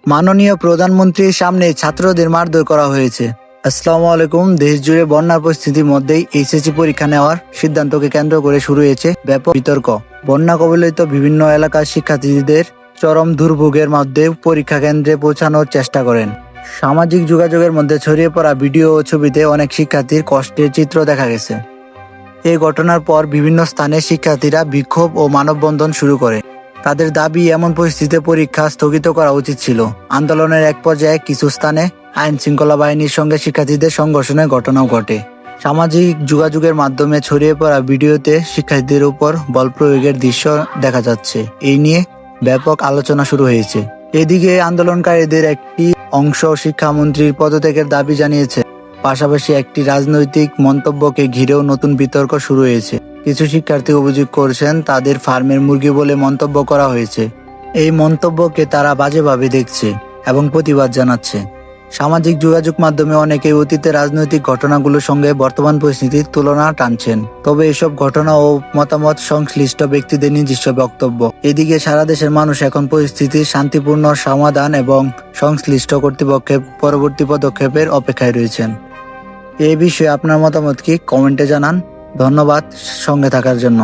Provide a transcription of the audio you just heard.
মাননীয় প্রধানমন্ত্রীর সামনে ছাত্রদের মারধর করা হয়েছে। আসসালামু আলাইকুম। দেশ জুড়ে বন্যার পরিস্থিতির মধ্যেই এইচএসসি পরীক্ষা নেওয়ার সিদ্ধান্তকে কেন্দ্র করে শুরু হয়েছে ব্যাপক বিতর্ক। বন্যা কবলিত বিভিন্ন এলাকার শিক্ষার্থীদের চরম দুর্ভোগের মধ্যে পরীক্ষা কেন্দ্রে পৌঁছানোর চেষ্টা করেন। সামাজিক যোগাযোগের মধ্যে ছড়িয়ে পড়া ভিডিও ও ছবিতে অনেক শিক্ষার্থীর কষ্টের চিত্র দেখা গেছে। এই ঘটনার পর বিভিন্ন স্থানে শিক্ষার্থীরা বিক্ষোভ ও মানববন্ধন শুরু করে। তাদের দাবি, এমন পরিস্থিতিতে পরীক্ষা স্থগিত করা উচিত ছিল। আন্দোলনের এক পর্যায়ে কিছু স্থানে আইন শৃঙ্খলা বাহিনীর সঙ্গে শিক্ষার্থীদের সংঘর্ষণের ঘটনাও ঘটে। সামাজিক যোগাযোগের মাধ্যমে ছড়িয়ে পড়া ভিডিওতে শিক্ষার্থীদের উপর বল প্রয়োগের দৃশ্য দেখা যাচ্ছে। এই নিয়ে ব্যাপক আলোচনা শুরু হয়েছে। এদিকে আন্দোলনকারীদের একটি অংশ শিক্ষামন্ত্রীর পদত্যাগের দাবি জানিয়েছে। পাশাপাশি একটি রাজনৈতিক মন্তব্যকে ঘিরেও নতুন বিতর্ক শুরু হয়েছে। কিছু শিক্ষার্থী অভিযোগ করছেন তাদের ফার্মের মুরগি বলে মন্তব্য করা হয়েছে। এই মন্তব্যকে তারা বাজেভাবে দেখছে এবং প্রতিবাদ জানাচ্ছে। সামাজিক যোগাযোগ মাধ্যমে অনেকেই অতীতের রাজনৈতিক ঘটনাগুলোর সঙ্গে বর্তমান পরিস্থিতির তুলনা টানছেন। তবে এসব ঘটনা ও মতামত সংশ্লিষ্ট ব্যক্তিদের নিজস্ব বক্তব্য। এদিকে সারা দেশের মানুষ এখন পরিস্থিতির শান্তিপূর্ণ সমাধান এবং সংশ্লিষ্ট কর্তৃপক্ষের পরবর্তী পদক্ষেপের অপেক্ষায় রয়েছেন। এই বিষয়ে আপনার মতামত কি? কমেন্টে জানান। ধন্যবাদ সঙ্গে থাকার জন্য।